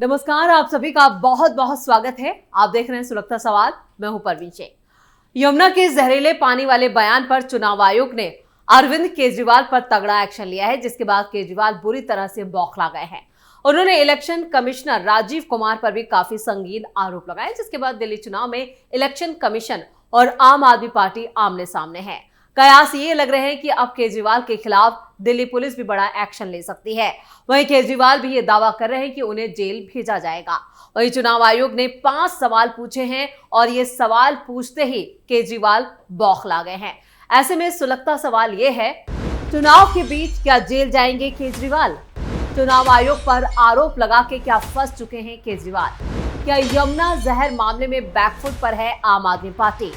नमस्कार, आप सभी का बहुत बहुत स्वागत है। आप देख रहे हैं सुलगता सवाल। मैं हूं परवीन शेख। यमुना के जहरीले पानी वाले बयान पर चुनाव आयोग ने अरविंद केजरीवाल पर तगड़ा एक्शन लिया है, जिसके बाद केजरीवाल बुरी तरह से बौखला गए हैं। उन्होंने इलेक्शन कमिश्नर राजीव कुमार पर भी काफी संगीन आरोप लगाए, जिसके बाद दिल्ली चुनाव में इलेक्शन कमीशन और आम आदमी पार्टी आमने सामने है। कयास ये लग रहे हैं कि अब केजरीवाल के खिलाफ दिल्ली पुलिस भी बड़ा एक्शन ले सकती है। वहीं केजरीवाल भी ये दावा कर रहे हैं कि उन्हें जेल भेजा जाएगा। वहीं चुनाव आयोग ने 5 सवाल पूछे हैं और ये सवाल पूछते ही केजरीवाल बौखला गए हैं। ऐसे में सुलगता सवाल ये है, चुनाव के बीच क्या जेल जाएंगे केजरीवाल? चुनाव आयोग पर आरोप लगा के क्या फंस चुके हैं केजरीवाल? क्या यमुना जहर मामले में बैकफुट पर है आम आदमी पार्टी?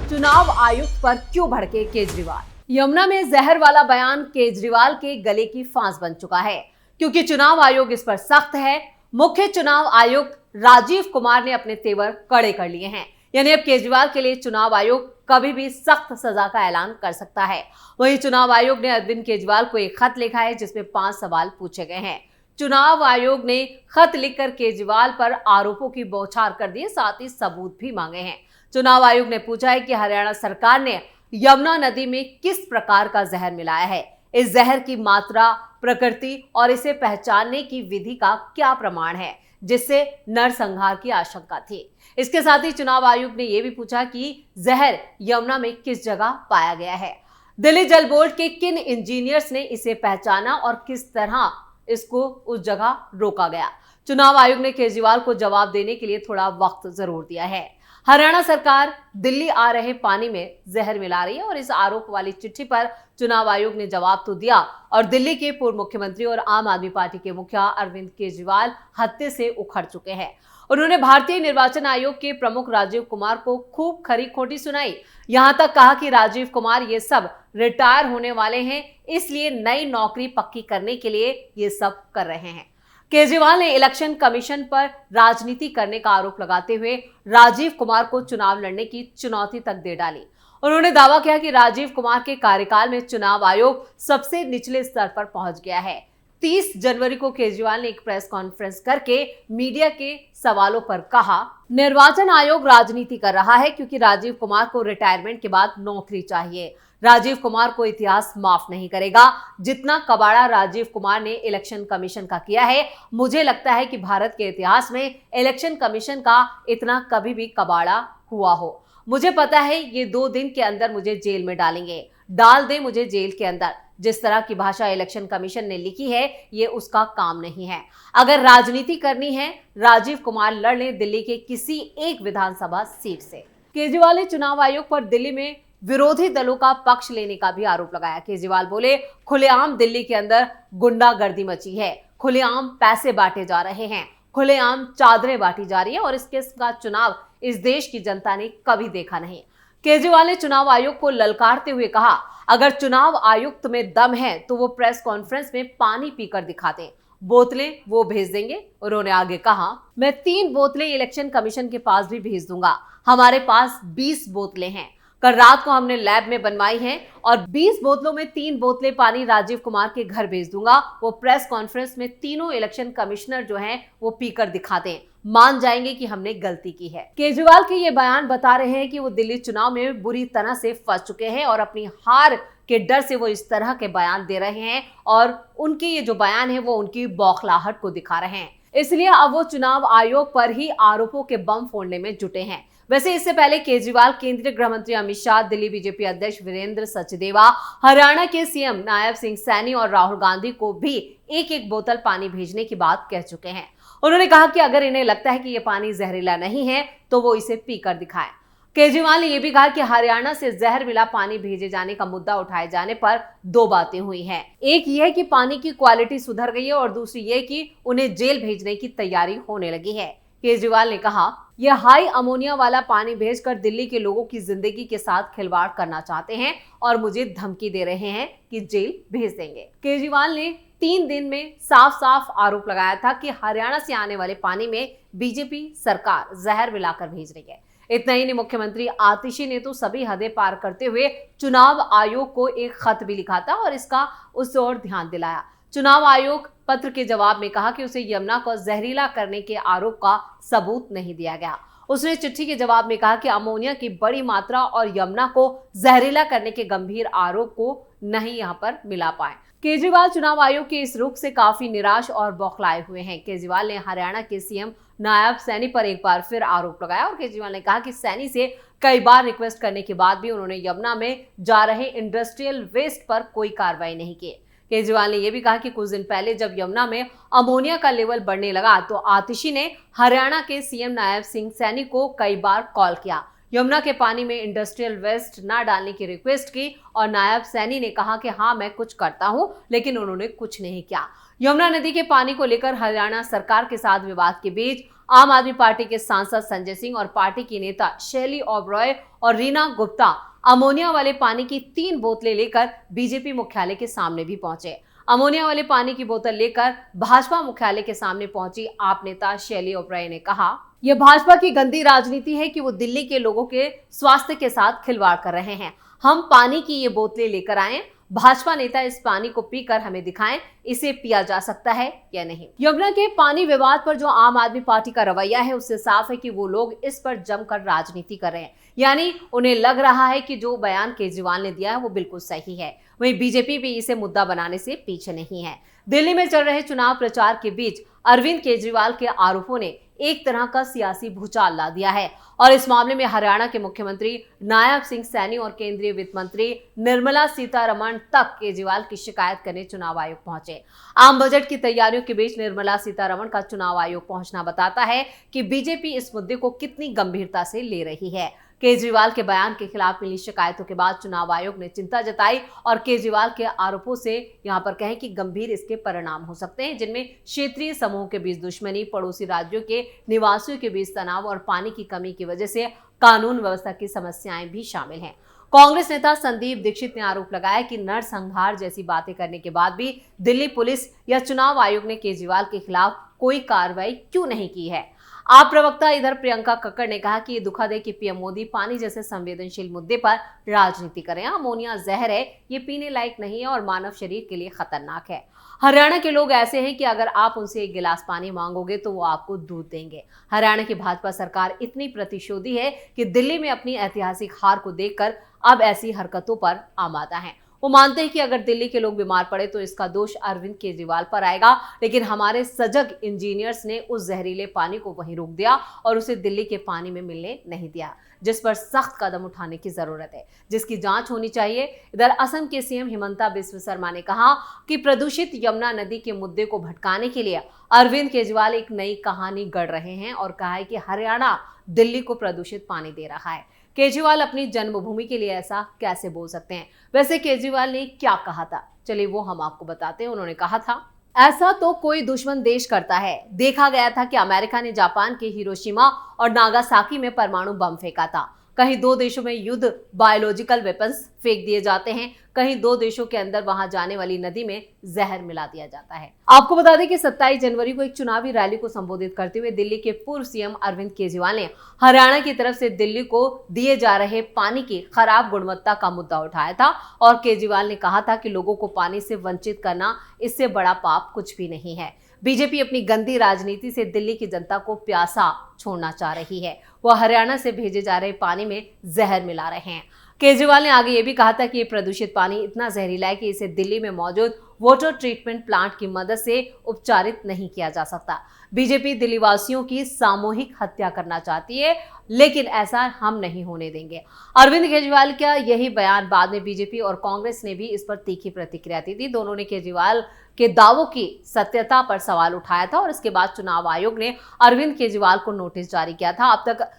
चुनाव आयुक्त पर क्यों भड़के केजरीवाल? यमुना में जहर वाला बयान केजरीवाल के गले की फांस बन चुका है, क्योंकि चुनाव आयोग इस पर सख्त है। मुख्य चुनाव आयुक्त राजीव कुमार ने अपने तेवर कड़े कर लिए हैं, यानी अब केजरीवाल के लिए चुनाव आयोग कभी भी सख्त सजा का ऐलान कर सकता है। वहीं चुनाव आयोग ने अरविंद केजरीवाल को एक खत लिखा है, जिसमें 5 सवाल पूछे गए हैं। चुनाव आयोग ने खत लिखकर केजरीवाल पर आरोपों की बौछार कर दी, साथ ही सबूत भी मांगे हैं। चुनाव आयोग ने पूछा है कि हरियाणा सरकार ने यमुना नदी में किस प्रकार का जहर मिलाया है, इस जहर की मात्रा, प्रकृति और इसे पहचानने की विधि का क्या प्रमाण है, जिससे नरसंहार की आशंका थी। इसके साथ ही चुनाव आयोग ने यह भी पूछा कि जहर यमुना में किस जगह पाया गया है, दिल्ली जल बोर्ड के किन इंजीनियर्स ने इसे पहचाना और किस तरह इसको उस जगह रोका गया। चुनाव आयोग ने केजरीवाल को जवाब देने के लिए थोड़ा वक्त जरूर दिया है। हरियाणा सरकार दिल्ली आ रहे पानी में जहर मिला रही है और इस आरोप वाली चिट्ठी पर चुनाव आयोग ने जवाब तो दिया और दिल्ली के पूर्व मुख्यमंत्री और आम आदमी पार्टी के मुखिया अरविंद केजरीवाल हत्थे से उखड़ चुके हैं। उन्होंने भारतीय निर्वाचन आयोग के प्रमुख राजीव कुमार को खूब खरी खोटी सुनाई। यहां तक कहा कि राजीव कुमार ये सब रिटायर होने वाले हैं, इसलिए नई नौकरी पक्की करने के लिए ये सब कर रहे हैं। केजरीवाल ने इलेक्शन कमीशन पर राजनीति करने का आरोप लगाते हुए राजीव कुमार को चुनाव लड़ने की चुनौती तक दे डाली। उन्होंने दावा किया कि राजीव कुमार के कार्यकाल में चुनाव आयोग सबसे निचले स्तर पर पहुंच गया है। 30 जनवरी को केजरीवाल ने एक प्रेस कॉन्फ्रेंस करके मीडिया के सवालों पर कहा, निर्वाचन आयोग राजनीति कर रहा है क्योंकि राजीव कुमार को रिटायरमेंट के बाद नौकरी चाहिए। राजीव कुमार को इतिहास माफ नहीं करेगा। जितना कबाड़ा राजीव कुमार ने इलेक्शन कमीशन का किया है, मुझे लगता है कि भारत के इतिहास में इलेक्शन कमीशन का इतना कभी भी कबाड़ा हुआ हो। मुझे पता है ये 2 दिन के अंदर मुझे जेल में डालेंगे, डाल दे मुझे जेल के अंदर। जिस तरह की भाषा इलेक्शन कमीशन ने लिखी है, ये उसका काम नहीं है। अगर राजनीति करनी है, राजीव कुमार लड़ लें दिल्ली के किसी एक विधानसभा सीट से। केजरीवाल ने चुनाव आयोग पर दिल्ली में विरोधी दलों का पक्ष लेने का भी आरोप लगाया। केजरीवाल बोले, खुलेआम दिल्ली के अंदर गुंडागर्दी मची है, खुलेआम पैसे बांटे जा रहे हैं, खुलेआम चादरें बांटी जा रही है और इसके साथ चुनाव इस देश की जनता ने कभी देखा नहीं। केजरीवाल ने चुनाव आयोग को ललकारते हुए कहा, अगर चुनाव आयुक्त में दम है तो वो प्रेस कॉन्फ्रेंस में पानी पीकर दिखाते, बोतलें वो भेज देंगे। उन्होंने आगे कहा, मैं 3 बोतलें इलेक्शन कमीशन के पास भी भेज दूंगा। हमारे पास 20 बोतलें हैं, कल रात को हमने लैब में बनवाई हैं और 20 बोतलों में 3 बोतलें पानी राजीव कुमार के घर भेज दूंगा। वो प्रेस कॉन्फ्रेंस में तीनों इलेक्शन कमिश्नर जो हैं वो पीकर दिखा दें, मान जाएंगे कि हमने गलती की है। केजरीवाल के ये बयान बता रहे हैं कि वो दिल्ली चुनाव में बुरी तरह से फंस चुके हैं और अपनी हार के डर से वो इस तरह के बयान दे रहे हैं और उनके ये जो बयान है वो उनकी बौखलाहट को दिखा रहे हैं। इसलिए अब वो चुनाव आयोग पर ही आरोपों के बम फोड़ने में जुटे हैं। वैसे इससे पहले केजरीवाल केंद्रीय गृह मंत्री अमित शाह, दिल्ली बीजेपी अध्यक्ष वीरेंद्र सचदेवा, हरियाणा के सीएम नायब सिंह सैनी और राहुल गांधी को भी एक बोतल पानी भेजने की बात कह चुके हैं। उन्होंने कहा कि अगर इन्हें लगता है कि ये पानी जहरीला नहीं है तो वो इसे पीकर दिखाएं। केजरीवाल ने यह भी कहा कि हरियाणा से जहर मिला पानी भेजे जाने का मुद्दा उठाए जाने पर 2 बातें हुई हैं। एक यह कि पानी की क्वालिटी सुधर गई है और दूसरी ये कि उन्हें जेल भेजने की तैयारी होने लगी है। केजरीवाल ने कहा, यह हाई अमोनिया वाला पानी भेजकर दिल्ली के लोगों की जिंदगी के साथ खिलवाड़ करना चाहते हैं और मुझे धमकी दे रहे हैं कि जेल भेज देंगे। केजरीवाल ने 3 दिन में साफ साफ आरोप लगाया था कि हरियाणा से आने वाले पानी में बीजेपी सरकार जहर मिलाकर भेज रही है। इतना ही नहीं, मुख्यमंत्री आतिशी ने तो सभी हदें पार करते हुए चुनाव आयोग को एक खत भी लिखा था और इसका उस ओर ध्यान दिलाया। चुनाव आयोग पत्र के जवाब में कहा कि उसे यमुना को जहरीला करने के आरोप का सबूत नहीं दिया गया। उसने चिट्ठी के जवाब में कहा कि अमोनिया की बड़ी मात्रा और यमुना को जहरीला करने के गंभीर आरोप को नहीं यहां पर मिला पाए। केजरीवाल चुनाव आयोग के इस रुख से काफी निराश और बौखलाए हुए हैं। केजरीवाल ने हरियाणा के सीएम नायब सैनी पर एक बार फिर आरोप लगाया और केजरीवाल ने कहा कि सैनी से कई बार रिक्वेस्ट करने के बाद भी उन्होंने यमुना में जा रहे इंडस्ट्रियल वेस्ट पर कोई कार्रवाई नहीं की। केजरीवाल ने यह भी कहा कि कुछ दिन पहले जब यमुना में अमोनिया का लेवल बढ़ने लगा तो आतिशी ने हरियाणा के सीएम नायब सिंह सैनी को कई बार कॉल किया, यमुना के पानी में इंडस्ट्रियल वेस्ट ना डालने की रिक्वेस्ट की और नायब सैनी ने कहा कि हाँ मैं कुछ करता हूं, लेकिन उन्होंने कुछ नहीं किया। यमुना नदी के पानी को लेकर हरियाणा सरकार के साथ विवाद के बीच आम आदमी पार्टी के सांसद संजय सिंह और पार्टी की नेता शैली ओबरॉय और रीना गुप्ता अमोनिया वाले पानी की 3 बोतलें लेकर बीजेपी मुख्यालय के सामने भी पहुंचे। अमोनिया वाले पानी की बोतल लेकर भाजपा मुख्यालय के सामने पहुंची आप नेता शैली ओबरॉय ने कहा, यह भाजपा की गंदी राजनीति है कि वो दिल्ली के लोगों के स्वास्थ्य के साथ खिलवाड़ कर रहे हैं। हम पानी की ये बोतलें लेकर आए, भाजपा नेता इस पानी को पीकर हमें दिखाएं इसे पिया जा सकता है या नहीं। यमुना के पानी विवाद पर जो आम आदमी पार्टी का रवैया है उससे साफ है कि वो लोग इस पर जमकर राजनीति कर रहे हैं, यानी उन्हें लग रहा है कि जो बयान केजरीवाल ने दिया है वो बिल्कुल सही है। वहीं बीजेपी भी इसे मुद्दा बनाने से पीछे नहीं है। दिल्ली में चल रहे चुनाव प्रचार के बीच अरविंद केजरीवाल के आरोपों ने एक तरह का सियासी भूचाल ला दिया है और इस मामले में हरियाणा के मुख्यमंत्री नायब सिंह सैनी और केंद्रीय वित्त मंत्री निर्मला सीतारमण तक केजरीवाल की शिकायत करने चुनाव आयोग पहुंचे। आम बजट की तैयारियों के बीच निर्मला सीतारमण का चुनाव आयोग पहुंचना बताता है कि बीजेपी इस मुद्दे को कितनी गंभीरता से ले रही है। केजरीवाल के बयान के खिलाफ मिली शिकायतों के बाद चुनाव आयोग ने चिंता जताई और केजरीवाल के आरोपों से यहां पर कहें कि गंभीर इसके परिणाम हो सकते हैं, जिनमें क्षेत्रीय समूहों के बीच दुश्मनी, पड़ोसी राज्यों के निवासियों के बीच तनाव और पानी की कमी की वजह से कानून व्यवस्था की समस्याएं भी शामिल हैं। कांग्रेस नेता संदीप दीक्षित ने आरोप लगाया कि नरसंहार जैसी बातें करने के बाद भी दिल्ली पुलिस या चुनाव आयोग ने केजरीवाल के खिलाफ कोई कार्रवाई क्यों नहीं की है। आप प्रवक्ता इधर प्रियंका कक्कड़ ने कहा कि ये दुखद है कि पीएम मोदी पानी जैसे संवेदनशील मुद्दे पर राजनीति करें। अमोनिया जहर है, ये पीने लायक नहीं है और मानव शरीर के लिए खतरनाक है। हरियाणा के लोग ऐसे हैं कि अगर आप उनसे एक गिलास पानी मांगोगे तो वो आपको दूध देंगे। हरियाणा की भाजपा सरकार इतनी प्रतिशोधी है कि दिल्ली में अपनी ऐतिहासिक हार को देखकर अब ऐसी हरकतों पर आमादा है। वो मानते हैं कि अगर दिल्ली के लोग बीमार पड़े तो इसका दोष अरविंद केजरीवाल पर आएगा, लेकिन हमारे सजग इंजीनियर्स ने उस जहरीले पानी को वहीं रोक दिया और उसे दिल्ली के पानी में मिलने नहीं दिया, जिस पर सख्त कदम उठाने की जरूरत है, जिसकी जांच होनी चाहिए। इधर असम के सीएम हिमंता बिस्वा शर्मा ने कहा कि प्रदूषित यमुना नदी के मुद्दे को भटकाने के लिए अरविंद केजरीवाल एक नई कहानी गढ़ रहे हैं और कहा है कि हरियाणा दिल्ली को प्रदूषित पानी दे रहा है। केजरीवाल अपनी जन्मभूमि के लिए ऐसा कैसे बोल सकते हैं? वैसे केजरीवाल ने क्या कहा था, चलिए वो हम आपको बताते हैं। उन्होंने कहा था, ऐसा तो कोई दुश्मन देश करता है। देखा गया था कि अमेरिका ने जापान के हिरोशिमा और नागासाकी में परमाणु बम फेंका था। कहीं 2 देशों में युद्ध बायोलॉजिकल वेपन्स फेंक दिए जाते हैं, कहीं 2 देशों के अंदर वहां जाने वाली नदी में जहर मिला दिया जाता है। आपको बता दें कि 27 जनवरी को एक चुनावी रैली को संबोधित करते हुए दिल्ली के पूर्व सीएम अरविंद केजरीवाल ने हरियाणा की तरफ से दिल्ली को दिए जा रहे पानी की खराब गुणवत्ता का मुद्दा उठाया था और केजरीवाल ने कहा था कि लोगों को पानी से वंचित करना इससे बड़ा पाप कुछ भी नहीं है। बीजेपी अपनी गंदी राजनीति से दिल्ली की जनता को प्यासा छोड़ना चाह रही है। वह हरियाणा से भेजे जा रहे पानी में जहर मिला रहे हैं। केजरीवाल ने आगे ये भी कहा था कि ये प्रदूषित पानी इतना जहरीला है कि इसे दिल्ली में मौजूद वाटर ट्रीटमेंट प्लांट की मदद से उपचारित नहीं किया जा सकता। बीजेपी दिल्ली वासियों की सामूहिक हत्या करना चाहती है, लेकिन ऐसा हम नहीं होने देंगे। अरविंद केजरीवाल का यही बयान बाद में बीजेपी और कांग्रेस ने भी इस पर तीखी प्रतिक्रिया दी थी। दोनों ने केजरीवाल के दावों की सत्यता पर सवाल उठाया था और इसके बाद चुनाव आयोग ने अरविंद केजरीवाल को नोटिस जारी किया था। अब तक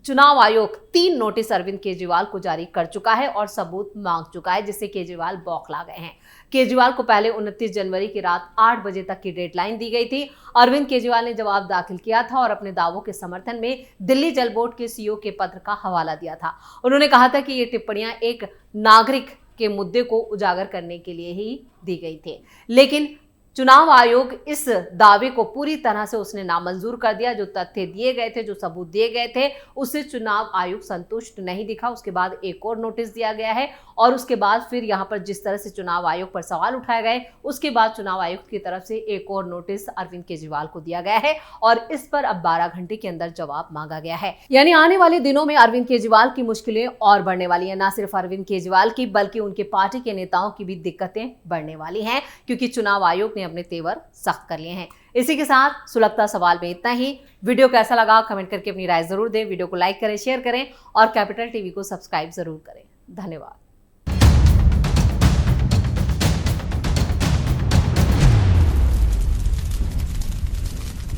चुनाव आयोग 3 नोटिस अरविंद केजरीवाल को जारी कर चुका है और सबूत मांग चुका है, जिससे केजरीवाल बौखला गए हैं। केजरीवाल को पहले 29 जनवरी की रात 8 बजे तक की डेडलाइन दी गई थी। अरविंद केजरीवाल ने जवाब दाखिल किया था और अपने दावों के समर्थन में दिल्ली जल बोर्ड के सीईओ के पत्र का हवाला दिया था। उन्होंने कहा था कि ये टिप्पणियां एक नागरिक के मुद्दे को उजागर करने के लिए ही दी गई थी, लेकिन चुनाव आयोग इस दावे को पूरी तरह से उसने नामंजूर कर दिया। जो तथ्य दिए गए थे, जो सबूत दिए गए थे, उससे चुनाव आयोग संतुष्ट नहीं दिखा। उसके बाद एक और नोटिस दिया गया है और उसके बाद फिर यहाँ पर जिस तरह से चुनाव आयोग पर सवाल उठाए गए, उसके बाद चुनाव आयुक्त की तरफ से एक और नोटिस अरविंद केजरीवाल को दिया गया है और इस पर अब 12 घंटे के अंदर जवाब मांगा गया है। यानी आने वाले दिनों में अरविंद केजरीवाल की मुश्किलें और बढ़ने वाली है। न सिर्फ अरविंद केजरीवाल की बल्कि उनके पार्टी के नेताओं की भी दिक्कतें बढ़ने वाली हैं, क्योंकि चुनाव आयोग ने अपने तेवर सख्त कर लिए हैं। इसी के साथ सुलगता सवाल में इतना ही। वीडियो कैसा लगा कमेंट करके अपनी राय जरूर दें। वीडियो को लाइक करें, शेयर करें और कैपिटल टीवी को सब्सक्राइब जरूर करें। धन्यवाद।